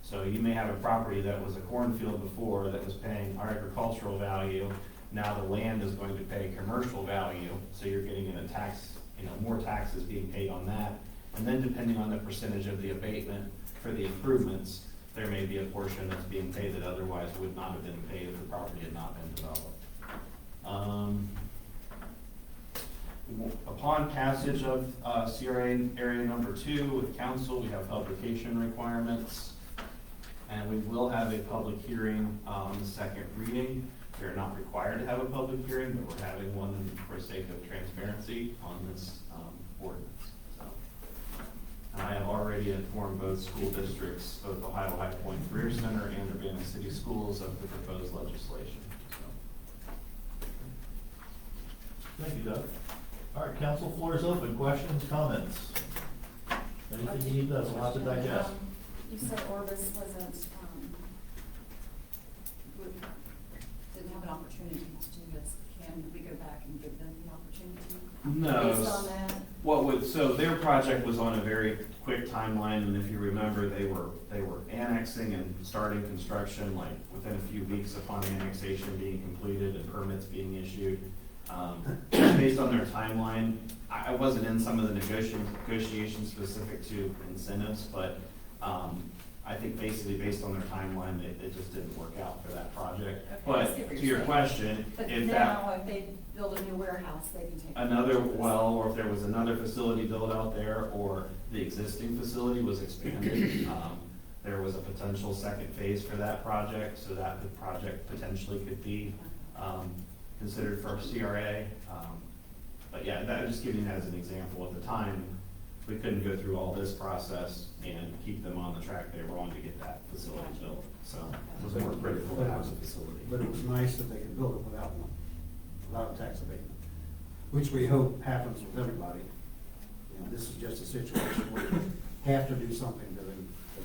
Speaker 11: So you may have a property that was a cornfield before that was paying our agricultural value. Now the land is going to pay commercial value, so you're getting in a tax, more taxes being paid on that. And then depending on the percentage of the abatement for the improvements, there may be a portion that's being paid that otherwise would not have been paid if the property had not been developed. Upon passage of CRA area number 2 with council, we have publication requirements, and we will have a public hearing on the second reading. We're not required to have a public hearing, but we're having one for sake of transparency on this ordinance. I have already informed both school districts, both Ohio High Point Career Center and Urbana City Schools, of the proposed legislation.
Speaker 2: Thank you, Doug. All right, council, floor is open. Questions, comments? Anything you need to, a lot to digest.
Speaker 3: You said Orbis wasn't, didn't have an opportunity to do this. Can we go back and give them the opportunity?
Speaker 11: No.
Speaker 3: Based on that?
Speaker 11: So their project was on a very quick timeline, and if you remember, they were annexing and starting construction like within a few weeks upon annexation being completed and permits being issued. Based on their timeline, I wasn't in some of the negotiations specific to incentives, but I think basically based on their timeline, it just didn't work out for that project.
Speaker 3: Okay,
Speaker 11: But to your question,
Speaker 3: but
Speaker 11: if
Speaker 3: now if they build a new warehouse, they can take
Speaker 11: or if there was another facility built out there, or the existing facility was expanded, there was a potential second phase for that project, so that the project potentially could be considered for CRA. But yeah, that just giving that as an example. At the time, we couldn't go through all this process and keep them on the track they were on to get that facility built. So it was more critical to have the facility.
Speaker 5: But it was nice that they could build it without one, without a tax abatement, which we hope happens with everybody. You know, this is just a situation where you have to do something to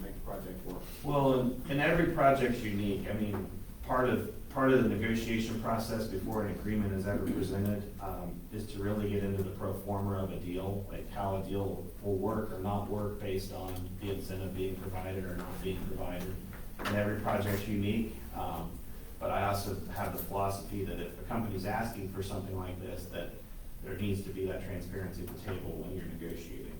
Speaker 5: make the project work.
Speaker 11: Well, and every project's unique. I mean, part of the negotiation process before an agreement is ever presented is to really get into the pro forma of a deal, like how a deal will work or not work based on the incentive being provided or not being provided. And every project's unique, but I also have the philosophy that if a company's asking for something like this, that there needs to be that transparency at the table when you're negotiating.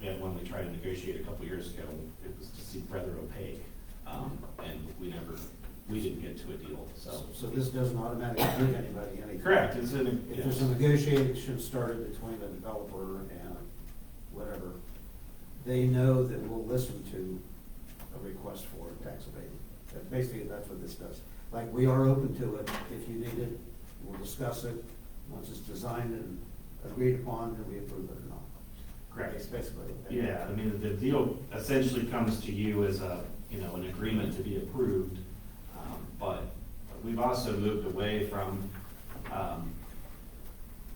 Speaker 11: We had one we tried to negotiate a couple years ago, it was just rather opaque, and we didn't get to a deal, so.
Speaker 5: So this doesn't automatically give anybody anything.
Speaker 11: Correct,
Speaker 5: If there's a negotiation started between the developer and whatever, they know that we'll listen to a request for a tax abatement. Basically, that's what this does. Like, we are open to it. If you need it, we'll discuss it. Once it's designed and agreed upon, then we approve it or not.
Speaker 11: Correct.
Speaker 5: It's basically.
Speaker 11: Yeah, I mean, the deal essentially comes to you as an agreement to be approved, but we've also moved away from,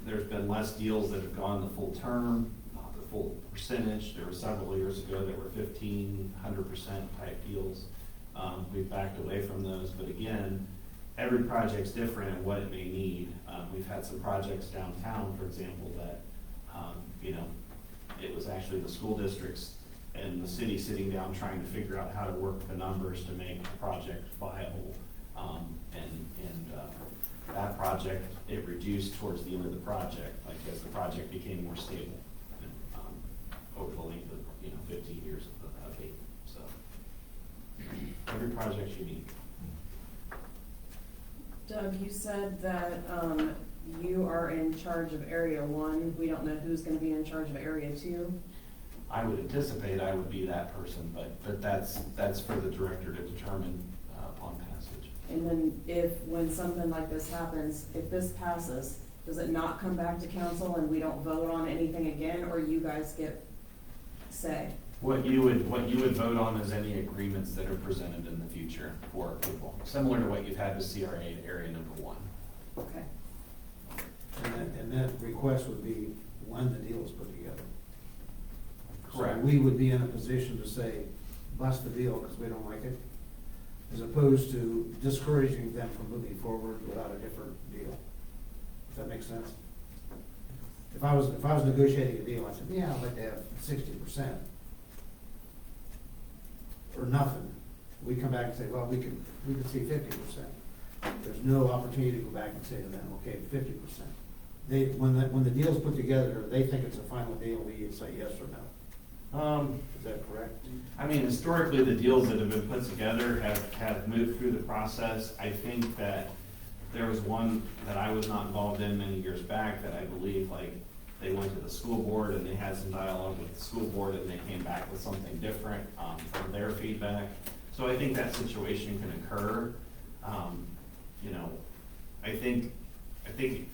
Speaker 11: there's been less deals that have gone the full term, not the full percentage. There were several years ago that were 1,500% type deals. We've backed away from those, but again, every project's different and what it may need. We've had some projects downtown, for example, that, it was actually the school districts and the city sitting down trying to figure out how to work the numbers to make the project viable. That project, it reduced towards the end of the project, like as the project became more stable over the length of 15 years of it. So every project's unique.
Speaker 3: Doug, you said that you are in charge of Area 1. We don't know who's going to be in charge of Area 2.
Speaker 11: I would anticipate I would be that person, but that's for the director to determine upon passage.
Speaker 3: And then when something like this happens, if this passes, does it not come back to council and we don't vote on anything again, or you guys get say?
Speaker 11: What you would vote on is any agreements that are presented in the future for approval, similar to what you've had with CRA area number 1.
Speaker 3: Okay.
Speaker 5: And that request would be when the deal is put together.
Speaker 11: Correct.
Speaker 5: So we would be in a position to say, bust the deal because we don't like it, as opposed to discouraging them from moving forward without a different deal. If that makes sense? If I was negotiating a deal, I said, yeah, I'd like to have 60%. Or nothing. We come back and say, well, we could see 50%. There's no opportunity to go back and say to them, okay, 50%. When the deal's put together, they think it's a final deal, we say yes or no. Is that correct?
Speaker 11: I mean, historically, the deals that have been put together have moved through the process. I think that there was one that I was not involved in many years back that I believe they went to the school board and they had some dialogue with the school board and they came back with something different from their feedback. So I think that situation can occur. I think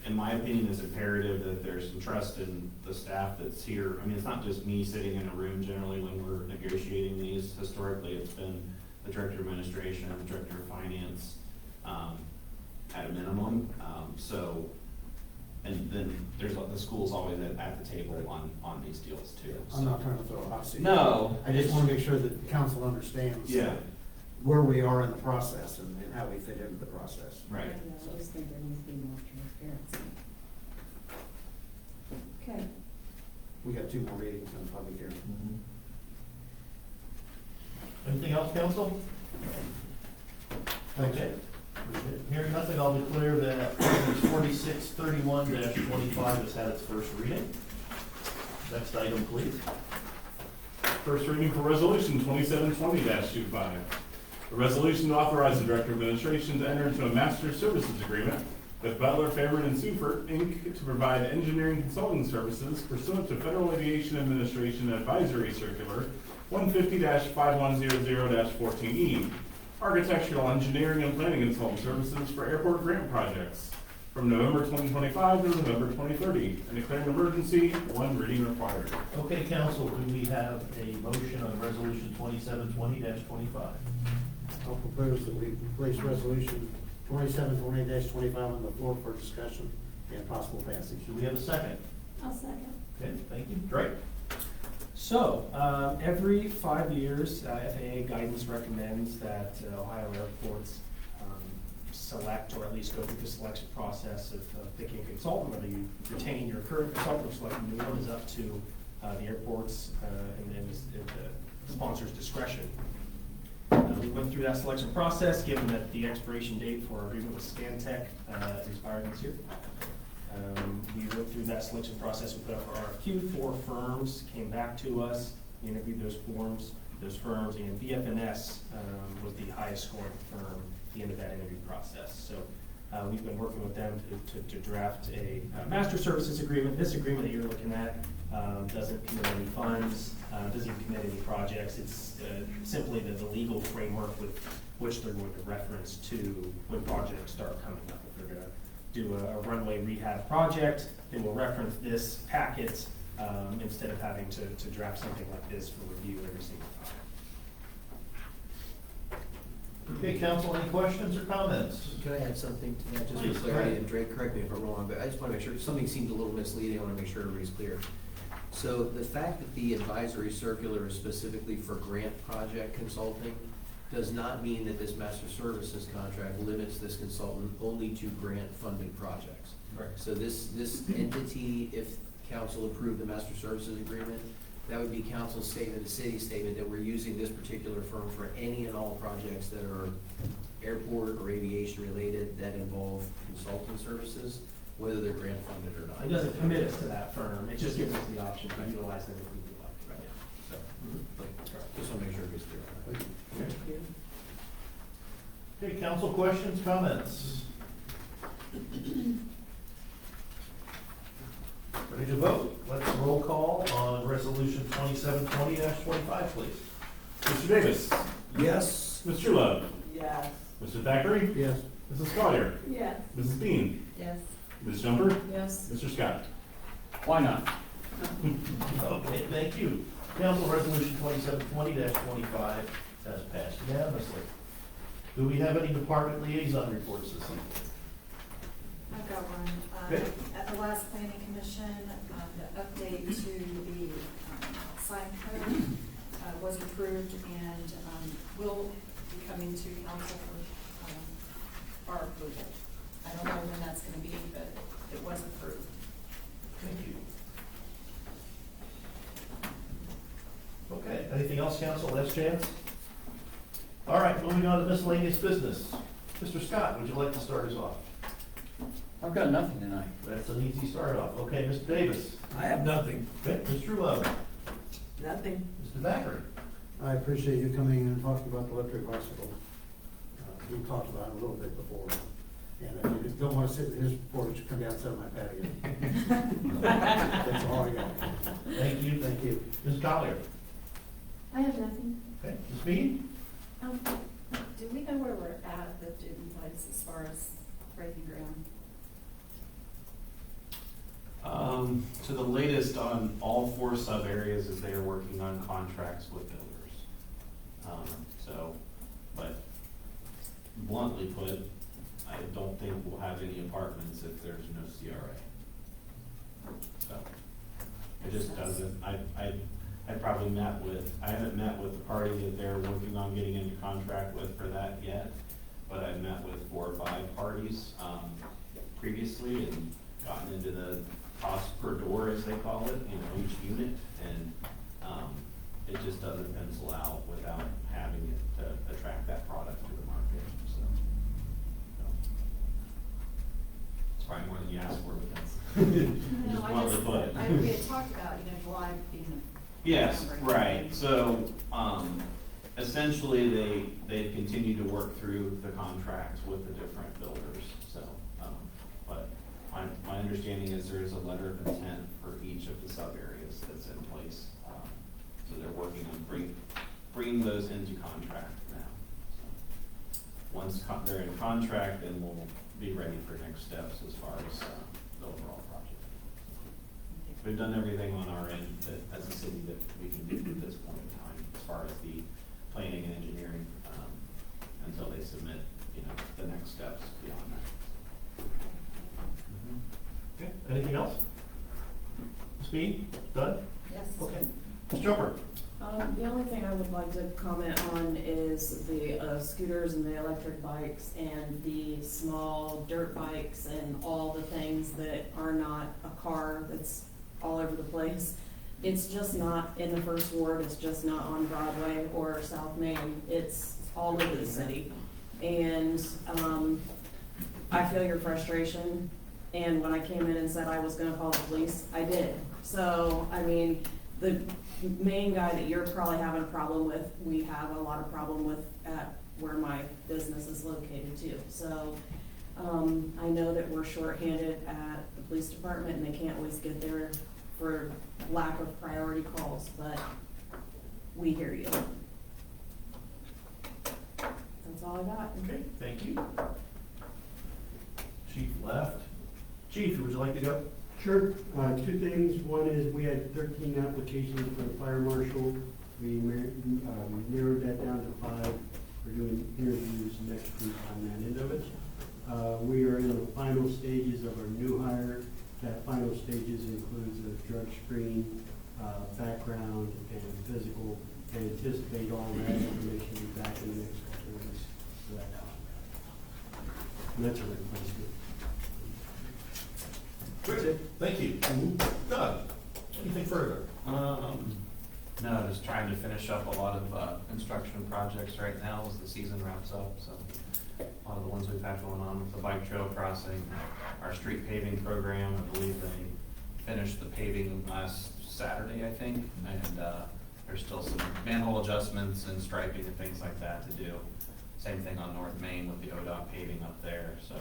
Speaker 11: in my opinion, it's imperative that there's some trust in the staff that's here. I mean, it's not just me sitting in a room generally when we're negotiating these. Historically, it's been the director of administration, the director of finance, at a minimum. And then there's the school's always at the table on these deals too.
Speaker 5: I'm not trying to throw a hot seat.
Speaker 11: No.
Speaker 5: I just want to make sure that the council understands where we are in the process and how we fit into the process.
Speaker 11: Right.
Speaker 3: I just think there needs to be more transparency. Okay.
Speaker 5: We got 2 more readings on public hearing.
Speaker 2: Anything else, council? Okay. Hearing nothing, I'll declare that ordinance 4631-25 has had its first reading. Next item, please.
Speaker 1: First reading for resolution 2720-25. A resolution to authorize the Director of Administration to enter into a master services agreement with Butler, Fairburn, and Seifert, Inc. to provide engineering consulting services pursuant to Federal Aviation Administration Advisory Circular 150-5100-14E, architectural engineering and planning consulting services for airport grant projects. from November 2025 to November 2030, and declaring an emergency, one reading required.
Speaker 2: Okay, council, do we have a motion on resolution 2720-25?
Speaker 5: I'll propose that we place resolution 2720-25 on the floor for discussion and possible passage.
Speaker 2: Do we have a second?
Speaker 12: I'll second.
Speaker 2: Okay, thank you. Drake?
Speaker 13: So, every 5 years, FAA guidance recommends that Ohio airports select, or at least go through the selection process of picking a consultant. Whether you retain your current consultant or select a new one is up to the airports and then the sponsor's discretion. We went through that selection process, given that the expiration date for our agreement with Scantech expired this year. We went through that selection process. We put up our RFQ. 4 firms came back to us. We interviewed those firms, and BFNS was the highest scoring firm at the end of that interview process. So we've been working with them to draft a master services agreement. This agreement that you're looking at doesn't commit any funds, doesn't even commit any projects. It's simply the legal framework with which they're going to reference to when projects start coming up. If they're going to do a runway rehab project, they will reference this packet instead of having to draft something like this for review every single time.
Speaker 2: Okay, council, any questions or comments?
Speaker 10: Can I add something to that, just
Speaker 2: Please,
Speaker 10: for
Speaker 2: go
Speaker 10: clarity,
Speaker 2: ahead.
Speaker 10: and Drake, correct me if I'm wrong, but I just want to make sure, something seems a little misleading, I want to make sure everybody's clear. So the fact that the advisory circular is specifically for grant project consulting does not mean that this master services contract limits this consultant only to grant funded projects.
Speaker 2: Correct.
Speaker 10: So this entity, if council approved the master services agreement, that would be council's statement, the city's statement, that we're using this particular firm for any and all projects that are airport or aviation related that involve consulting services, whether they're grant funded or not.
Speaker 13: It doesn't commit us to that firm. It just gives us the option to utilize them if we would like right now. So,
Speaker 10: Just want to make sure it's clear.
Speaker 2: Okay, council, questions, comments? Ready to vote? Let's roll call on resolution 2720-25, please.
Speaker 1: Mr. Davis.
Speaker 4: Yes.
Speaker 1: Ms. Truelove.
Speaker 3: Yes.
Speaker 1: Mr. Thackeray.
Speaker 5: Yes.
Speaker 1: Mrs. Collier.
Speaker 12: Yes.
Speaker 1: Mrs. Bean.
Speaker 3: Yes.
Speaker 1: Ms. Jumper.
Speaker 3: Yes.
Speaker 1: Mr. Scott.
Speaker 7: Why not?
Speaker 2: Okay, thank you. Council, resolution 2720-25 has passed unanimously. Do we have any department liaison reports this evening?
Speaker 12: I've got one.
Speaker 2: Okay.
Speaker 12: At the last planning commission, the update to the sign code was approved and will be coming to council for our approval. I don't know when that's gonna be, but it was approved.
Speaker 2: Thank you. Okay, anything else, council? Last chance? All right, moving on to miscellaneous business. Mr. Scott, would you like to start us off?
Speaker 7: I've got nothing tonight.
Speaker 2: That's an easy start off. Okay, Mr. Davis.
Speaker 4: I have nothing.
Speaker 2: Okay, Mr. Truelove.
Speaker 3: Nothing.
Speaker 2: Mr. Thackeray.
Speaker 5: I appreciate you coming in and talking about the electric bicycle. We talked about it a little bit before. And if you don't want to sit in his porch, come down and sit on my patio. That's all I got.
Speaker 2: Thank you.
Speaker 5: Thank you.
Speaker 2: Ms. Collier.
Speaker 12: I have nothing.
Speaker 2: Okay, Ms. Bean.
Speaker 12: Do we know where we're at with Newton Place as far as breaking ground?
Speaker 11: So the latest on all 4 sub areas is they are working on contracts with builders. But bluntly put, I don't think we'll have any apartments if there's no CRA. So it just doesn't, I haven't met with the party that they're working on getting into contract with for that yet, but I've met with 4 or 5 parties, previously and gotten into the cost per door, as they call it, each unit, and, it just doesn't pencil out without having it to attract that product to the market, so. It's probably more than you asked for, but that's just bluntly put.
Speaker 12: We had talked about, July being.
Speaker 11: Yes, right, so, essentially, they've continued to work through the contracts with the different builders, so, but my understanding is there is a letter of intent for each of the sub areas that's in place, so they're working on bringing those into contract now. So once they're in contract, then be ready for next steps as far as the overall project. We've done everything on our end that, as a city, that we can do at this point in time, as far as the planning and engineering, until they submit, the next steps beyond that.
Speaker 2: Okay, anything else? Speed, done?
Speaker 3: Yes.
Speaker 2: Okay. Ms. Jumper?
Speaker 3: The only thing I would like to comment on is the scooters and the electric bikes and the small dirt bikes and all the things that are not a car that's all over the place. It's just not in the first ward, it's just not on Broadway or South Main, it's all over the city. And I feel your frustration, and when I came in and said I was gonna call the police, I did. So, I mean, the main guy that you're probably having a problem with, we have a lot of problem with at where my business is located too. So, I know that we're shorthanded at the police department and they can't always get there for lack of priority calls, but we hear you. That's all I got.
Speaker 2: Okay, thank you. Chief left. Chief, would you like to go?
Speaker 14: Sure. Two things. One is we had 13 applications for the fire marshal. We narrowed that down to 5. We're doing interviews next week on that end of it. We are in the final stages of our new hire. That final stages includes a drug screen, background, and physical, and anticipate all that information to be back in the next couple of weeks for that contract. And that's a replacement.
Speaker 2: Good. Thank you. Doug, anything further?
Speaker 11: No, just trying to finish up a lot of construction projects right now as the season wraps up, so a lot of the ones we've had going on with the bike trail crossing, our street paving program, I believe they finished the paving last Saturday, I think, and there's still some manhole adjustments and striping and things like that to do. Same thing on North Main with the ODOT paving up there, so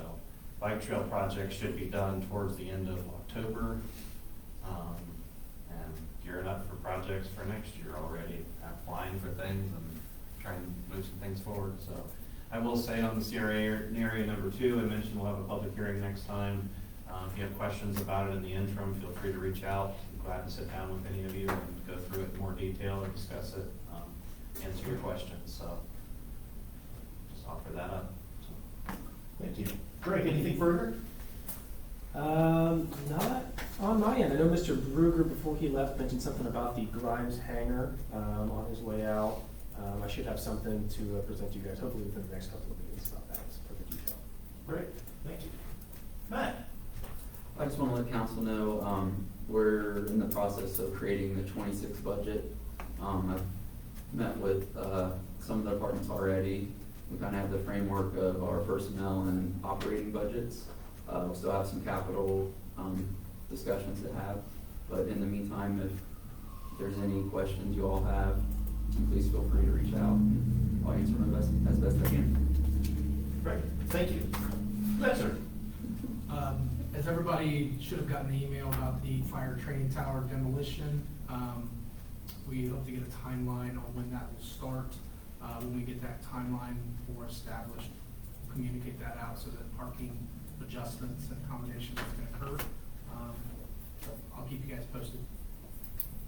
Speaker 11: bike trail project should be done towards the end of October, and gearing up for projects for next year already, applying for things and trying to move some things forward. So I will say on the CRA area number 2, I mentioned we'll have a public hearing next time. If you have questions about it in the interim, feel free to reach out. I'm glad to sit down with any of you and go through it in more detail or discuss it, answer your questions. So just offer that up. So.
Speaker 2: Thank you. Greg, anything further?
Speaker 13: Not on my end. I know Mr. Bruger, before he left, mentioned something about the Grimes hangar on his way out. I should have something to present to you guys, hopefully within the next couple of meetings about that, for the detail.
Speaker 2: Great, thank you. Matt?
Speaker 15: I just want to let council know, we're in the process of creating the 26 budget. I've met with some of the departments already. We kind of have the framework of our personnel and operating budgets. We still have some capital discussions to have, but in the meantime, if there's any questions you all have, please feel free to reach out. I'll answer my best as best I can.
Speaker 2: Great, thank you. Yes, sir.
Speaker 16: As everybody should have gotten the email about the fire training tower demolition, we hope to get a timeline on when that will start. When we get that timeline more established, communicate that out so that parking adjustments and accommodations can occur. So I'll keep you guys posted.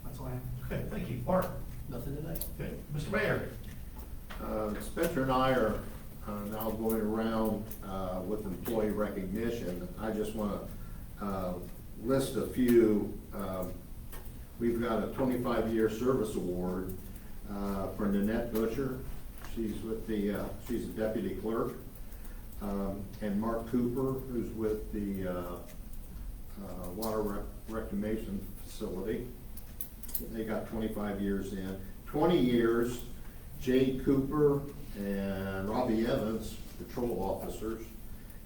Speaker 16: That's all I have.
Speaker 2: Okay, thank you. Bart?
Speaker 13: Nothing tonight.
Speaker 2: Okay, Mr. Mayor?
Speaker 6: Spencer and I are now going around with employee recognition. I just want to list a few. We've got a 25-year service award for Nanette Butcher. She's with the she's a deputy clerk, and Mark Cooper, who's with the water reclamation facility. They got 25 years in. 20 years, Jay Cooper and Robbie Evans, patrol officers,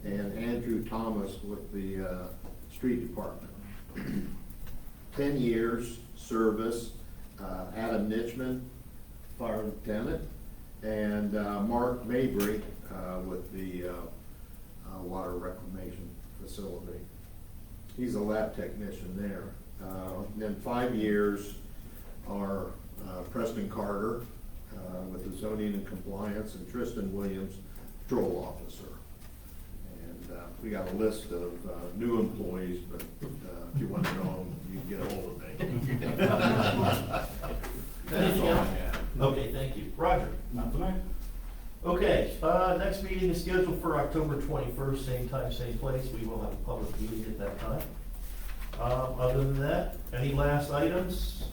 Speaker 6: and Andrew Thomas with the street department. 10 years service, Adam Nitchman, fire lieutenant, and Mark Mabry with the water reclamation facility. He's a lab technician there. Then 5 years are Preston Carter with the zoning and compliance, and Tristan Williams, patrol officer. And we got a list of new employees, but if you want to know them, you can get a hold of me.
Speaker 2: That's all I have. Okay, thank you. Roger?
Speaker 1: Not tonight.
Speaker 2: Okay, next meeting is scheduled for October 21st, same time, same place. We will have a public meeting at that time. Other than that, any last items?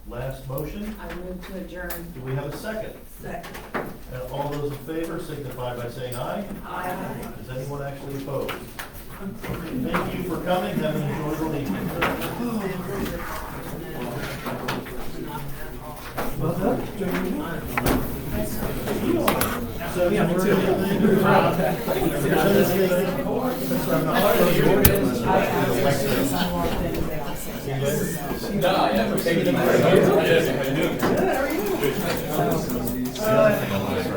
Speaker 2: Last motion?
Speaker 3: I move to adjourn.
Speaker 2: Do we have a second?
Speaker 3: Second.
Speaker 2: And all those in favor signify by saying aye.
Speaker 3: Aye.
Speaker 2: Is anyone actually opposed? Thank you for coming. Have an enjoyable evening. Well done. So, yeah, me too.
Speaker 7: No, I never taken it.
Speaker 2: Good. How are you?